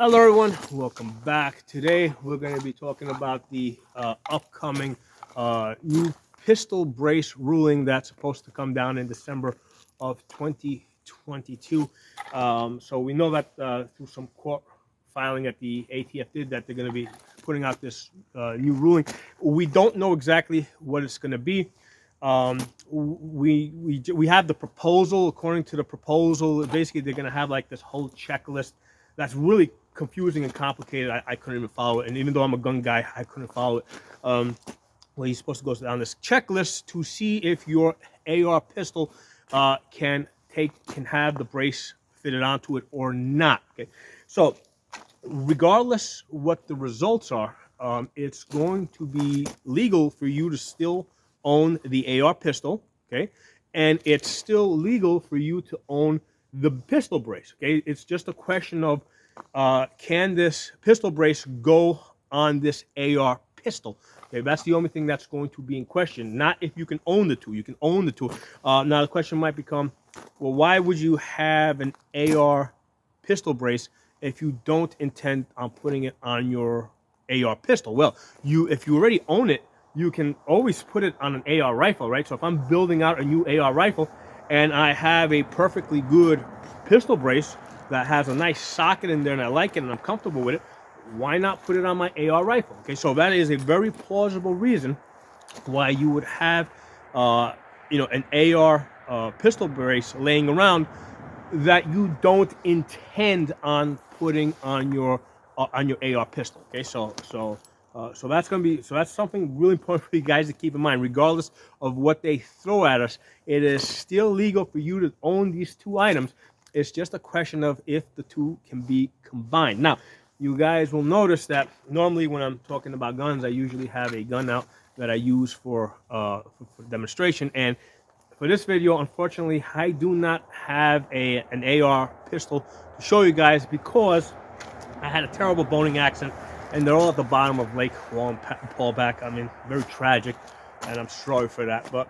Hello everyone, welcome back. Today we're going to be talking about the upcoming new pistol brace ruling that's supposed to come down in December of 2022. So we know that through some court filing that the ATF did that they're going to be putting out this new ruling. We don't know exactly what it's going to be. We have the proposal. According to the proposal, basically they're going to have like this whole checklist that's really confusing and complicated. I couldn't even follow it, and even though I'm a gun guy, I couldn't follow it. Well, he's supposed to go down this checklist to see if your AR pistol can have the brace fitted onto it or not. Okay, so regardless what the results are, it's going to be legal for you to still own the AR pistol. Okay, and it's still legal for you to own the pistol brace. Okay, it's just a question of can this pistol brace go on this AR pistol? Okay, that's the only thing that's going to be in question. Not if you can own the two. You can own the two. Now the question might become, well, why would you have an AR pistol brace if you don't intend on putting it on your AR pistol? Well, if you already own it, you can always put it on an AR rifle, right? So if I'm building out a new AR rifle and I have a perfectly good pistol brace that has a nice socket in there and I like it and I'm comfortable with it, why not put it on my AR rifle? Okay, so that is a very plausible reason why you would have an AR pistol brace laying around that you don't intend on putting on your AR pistol. Okay, so that's something really important for you guys to keep in mind. Regardless of what they throw at us, it is still legal for you to own these two items. It's just a question of if the two can be combined. Now, you guys will notice that normally when I'm talking about guns, I usually have a gun out that I use for demonstration. And for this video, unfortunately, I do not have an AR pistol to show you guys because I had a terrible boning accident, and they're all at the bottom of Lake Paulback. I mean, very tragic, and I'm sorry for that. But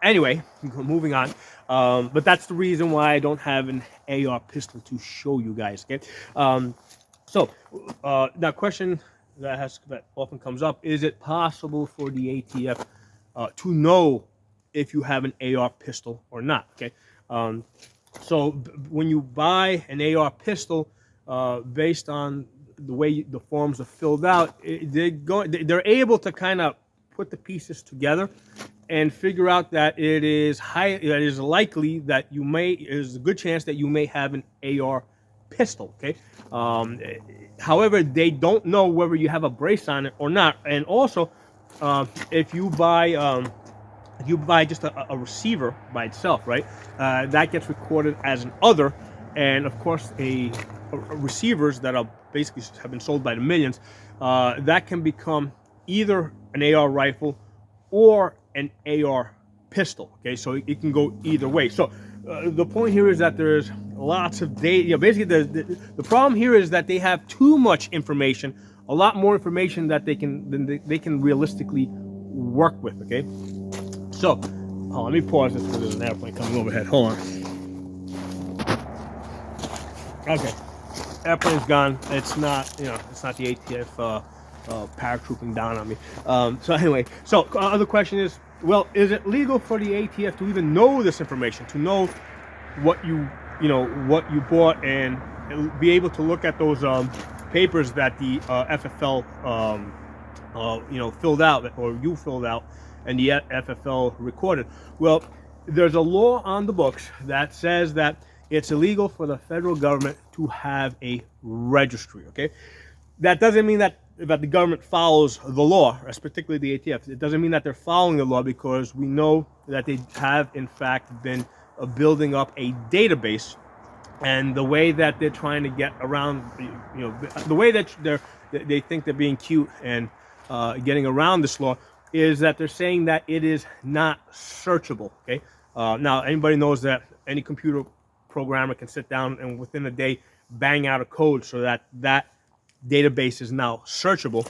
anyway, moving on. But that's the reason why I don't have an AR pistol to show you guys. Okay. So that question that often comes up: is it possible for the ATF to know if you have an AR pistol or not? Okay. So when you buy an AR pistol, based on the way the forms are filled out, they're able to kind of put the pieces together and figure out that it is likely that there's a good chance that you may have an AR pistol. Okay. However, they don't know whether you have a brace on it or not. And also, if you buy just a receiver by itself, right? That gets recorded as an other, and of course, receivers that are basically have been sold by the millions, that can become either an AR rifle or an AR pistol. Okay, so it can go either way. So the point here is that there's lots of data. Basically, the problem here is that they have too much information, a lot more information that they can realistically work with. Okay, so let me pause this because there's an airplane coming overhead. Hold on. Okay, airplane's gone. It's not the ATF paratrooping down on me. So anyway, other question is, well, is it legal for the ATF to even know this information, to know what you bought, and be able to look at those papers that the FFL filled out, or you filled out, and the FFL recorded? Well, there's a law on the books that says that it's illegal for the federal government to have a registry. Okay, that doesn't mean that the government follows the law, particularly the ATF. It doesn't mean that they're following the law, because we know that they have in fact been building up a database, and the way that they're trying to get around, the way that they think they're being cute and getting around this law is that they're saying that it is not searchable. Okay, now anybody knows that any computer programmer can sit down and within a day bang out a code so that database is now searchable.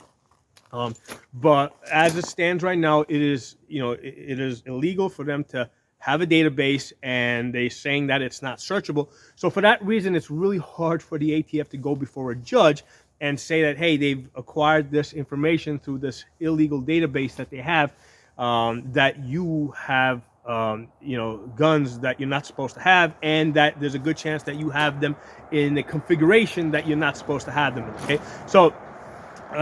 But as it stands right now, it is illegal for them to have a database, and they're saying that it's not searchable. So for that reason, it's really hard for the ATF to go before a judge and say that, hey, they've acquired this information through this illegal database that they have, that you have, guns that you're not supposed to have, and that there's a good chance that you have them in a configuration that you're not supposed to have them in. Okay, so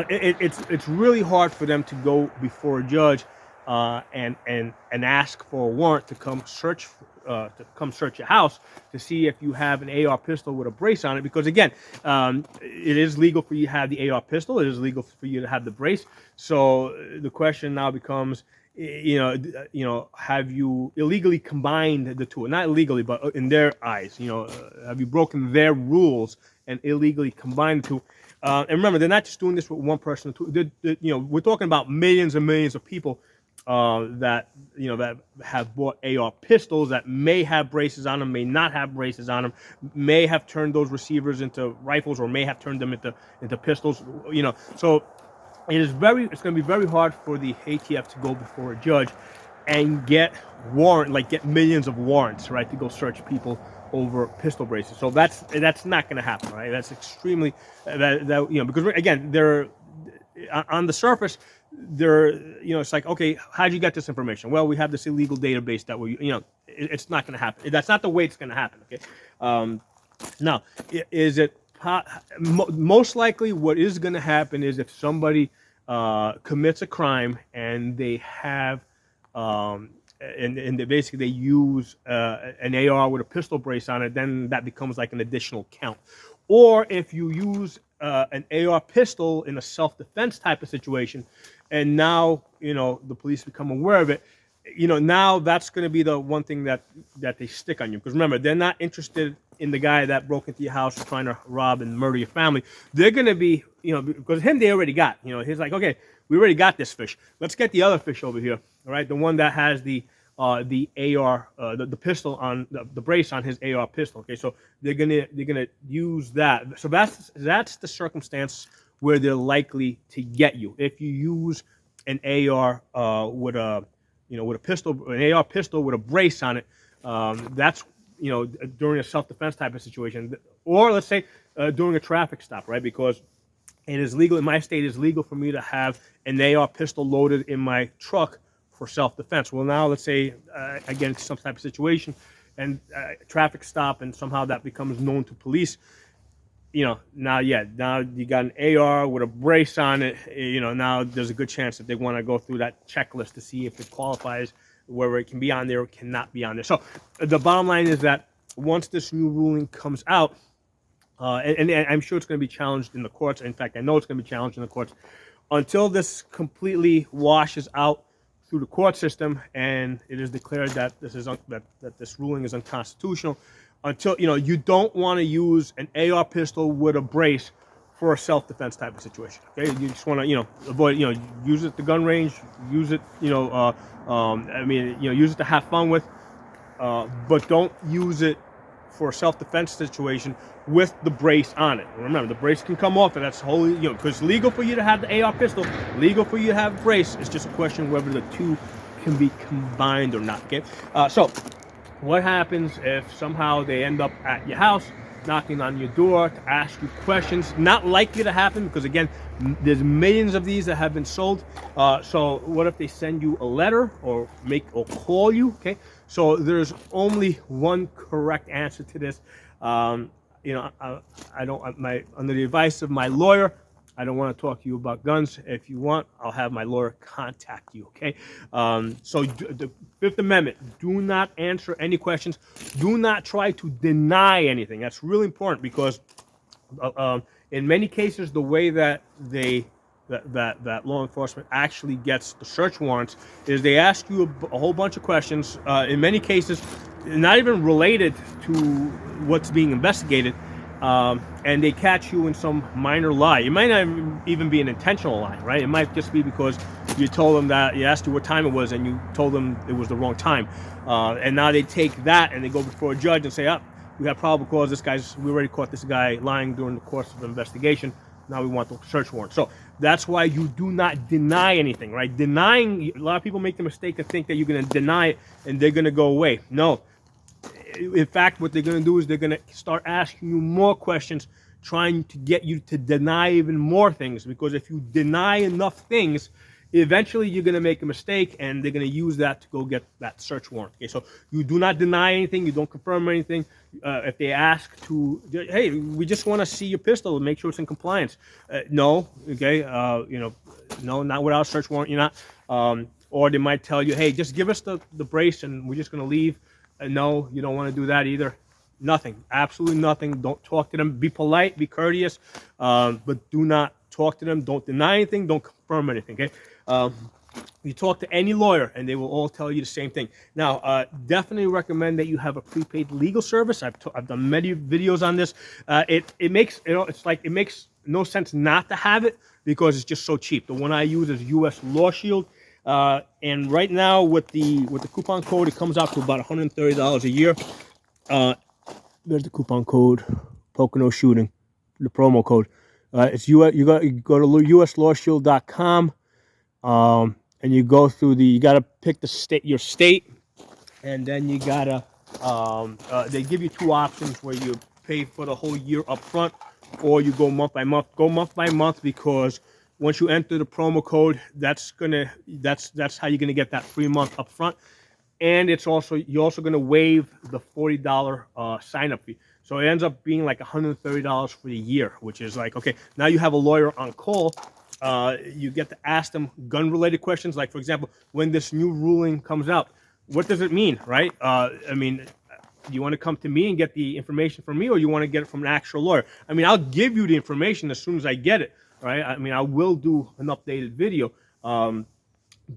it's really hard for them to go before a judge and ask for a warrant to come search your house to see if you have an AR pistol with a brace on it, because again, it is legal for you to have the AR pistol. It is legal for you to have the brace. So the question now becomes, have you illegally combined the two? Not illegally, but in their eyes, have you broken their rules and illegally combined the two? And remember, they're not just doing this with one person. We're talking about millions and millions of people that have bought AR pistols that may have braces on them, may not have braces on them, may have turned those receivers into rifles, or may have turned them into pistols. So it's going to be very hard for the ATF to go before a judge and get millions of warrants, right, to go search people over pistol braces. So that's not going to happen, right? That's extremely because again, they're on the surface, it's like, okay, how'd you get this information? Well, we have this illegal database that it's not going to happen. That's not the way it's going to happen. Okay. Now, is it most likely what is going to happen is if somebody commits a crime and they have and they use an AR with a pistol brace on it, then that becomes like an additional count. Or if you use an AR pistol in a self-defense type of situation, and now the police become aware of it, now that's going to be the one thing that they stick on you. Because remember, they're not interested in the guy that broke into your house trying to rob and murder your family. They're going to be, because him they already got. He's like, okay, we already got this fish. Let's get the other fish over here. All right, the one that has the AR, the pistol on the brace on his AR pistol. Okay, so they're gonna use that. So that's the circumstance where they're likely to get you if you use an AR with a pistol, an AR pistol with a brace on it. That's during a self-defense type of situation, or let's say during a traffic stop, right? Because it is legal in my state. It's legal for me to have an AR pistol loaded in my truck for self-defense. Well, now let's say I get into some type of situation and traffic stop, and somehow that becomes known to police. Now you got an AR with a brace on it. Now there's a good chance that they want to go through that checklist to see if it qualifies, whether it can be on there or cannot be on there. So the bottom line is that once this new ruling comes out, and I'm sure it's going to be challenged in the courts. In fact, I know it's going to be challenged in the courts until this completely washes out through the court system, and it is declared that this ruling is unconstitutional. Until you don't want to use an AR pistol with a brace for a self-defense type of situation. Okay, you just want to avoid use it at the gun range, use it use it to have fun with, but don't use it for a self-defense situation with the brace on it. Remember, the brace can come off, and that's wholly, because it's legal for you to have the AR pistol, legal for you to have a brace. It's just a question whether the two can be combined or not. Okay, so what happens if somehow they end up at your house, knocking on your door to ask you questions? Not likely to happen, because again, there's millions of these that have been sold. So what if they send you a letter or call you? Okay, so there's only one correct answer to this. Under the advice of my lawyer, I don't want to talk to you about guns. If you want, I'll have my lawyer contact you, okay? So the Fifth Amendment, do not answer any questions. Do not try to deny anything. That's really important, because in many cases, the way that that law enforcement actually gets the search warrants is they ask you a whole bunch of questions, in many cases not even related to what's being investigated, and they catch you in some minor lie. It might not even be an intentional lie, right? It might just be because you told them that, you asked you what time it was, and you told them it was the wrong time, and now they take that and they go before a judge and say, we have probable cause. We already caught this guy lying during the course of the investigation. now we want the search warrant. So that's why you do not deny anything, right? Denying, a lot of people make the mistake to think that you're going to deny it and they're going to go away. No. In fact, what they're going to do is they're going to start asking you more questions, trying to get you to deny even more things. Because if you deny enough things, eventually you're going to make a mistake and they're going to use that to go get that search warrant. Okay, so you do not deny anything, you don't confirm anything. If they ask to, hey, we just want to see your pistol and make sure it's in compliance. No, okay, no, not without a search warrant, you're not. Or they might tell you, hey, just give us the brace and we're just going to leave. No, you don't want to do that either. Nothing, absolutely nothing. Don't talk to them. Be polite, be courteous, but do not talk to them. Don't deny anything. Don't confirm anything. Okay. You talk to any lawyer, and they will all tell you the same thing. Now, definitely recommend that you have a prepaid legal service. I've done many videos on this. It makes it makes no sense not to have it because it's just so cheap. The one I use is U.S. Law Shield. And right now with the coupon code, it comes out to about $130 a year. There's the coupon code, Pocono Shooting, the promo code. It's you go to uslawshield.com, and you go through you gotta pick your state, and then you gotta they give you two options where you pay for the whole year up front, or you go month by month. Go month by month because once you enter the promo code, that's how you're gonna get that free month up front. And you're also gonna waive the $40 sign up fee. So it ends up being like $130 for the year, which is like, okay, now you have a lawyer on call. You get to ask them gun-related questions. Like, for example, when this new ruling comes out, what does it mean, right? I mean, do you want to come to me and get the information from me, or you want to get it from an actual lawyer? I mean, I'll give you the information as soon as I get it, right? I mean, I will do an updated video.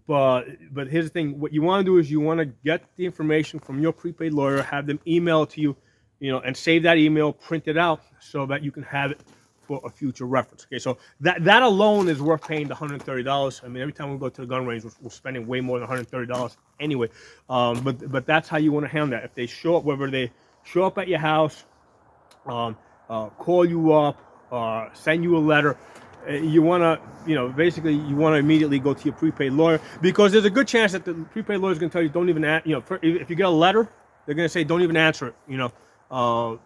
But here's the thing. What you want to do is you want to get the information from your prepaid lawyer, have them email it to you, and save that email, print it out so that you can have it for a future reference. Okay, so that alone is worth paying the $130. I mean, every time we go to the gun range, we're spending way more than $130 anyway. But that's how you want to handle that. If they show up, whether they show up at your house, call you up, send you a letter, you want to, basically you want to immediately go to your prepaid lawyer, because there's a good chance that the prepaid lawyer is going to tell you don't even, if you get a letter, they're going to say don't even answer it. I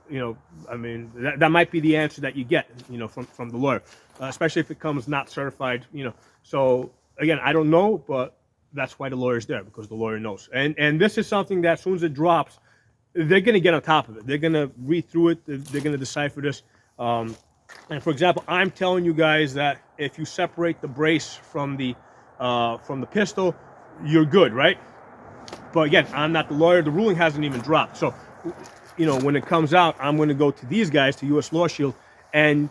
mean, that might be the answer that you get, from the lawyer, especially if it comes not certified, So again, I don't know, but that's why the lawyer's there, because the lawyer knows. And this is something that as soon as it drops, they're going to get on top of it. They're going to read through it. They're going to decipher this. And for example, I'm telling you guys that if you separate the brace from the pistol, you're good, right? But again, I'm not the lawyer. The ruling hasn't even dropped. So, when it comes out, I'm going to go to these guys, to U.S. Law Shield, and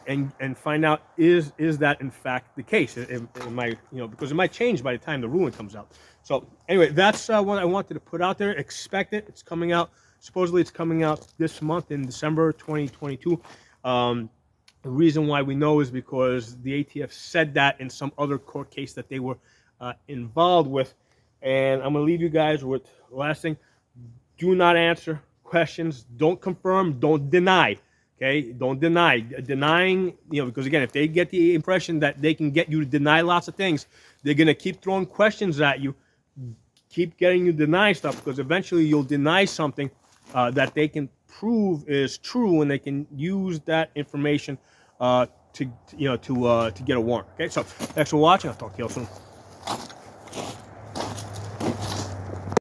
find out is that in fact the case? Because it might change by the time the ruling comes out. So anyway, that's what I wanted to put out there. Expect it. It's coming out. Supposedly, it's coming out this month in December 2022. The reason why we know is because the ATF said that in some other court case that they were involved with. And I'm going to leave you guys with the last thing. Do not answer questions. Don't confirm. Don't deny. Okay? Don't deny. Denying, because again, if they get the impression that they can get you to deny lots of things, they're going to keep throwing questions at you, keep getting you to deny stuff, because eventually you'll deny something that they can prove is true, and they can use that information to get a warrant. Okay, so thanks for watching. I'll talk to you all soon.